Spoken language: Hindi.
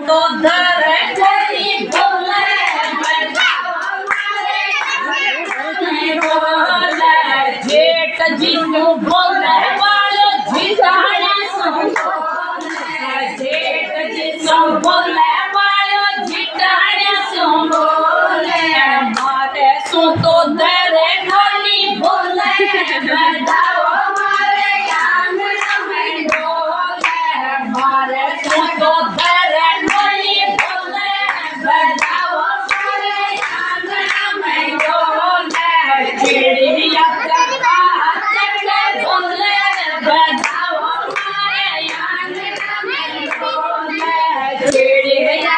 तो धरती बोले जेठ जीनु बोले वालो जिताया जेठ जीनु बोले वालो जिताया बोले मारे सो तो दरे ढोली बोले बजाओ मारे गान में बोले मारे सो तो दरे ढोली बोले बजाओ मारे गान में बोले चिड़िया बोले बजाओ मारे गान में बोले चिड़िया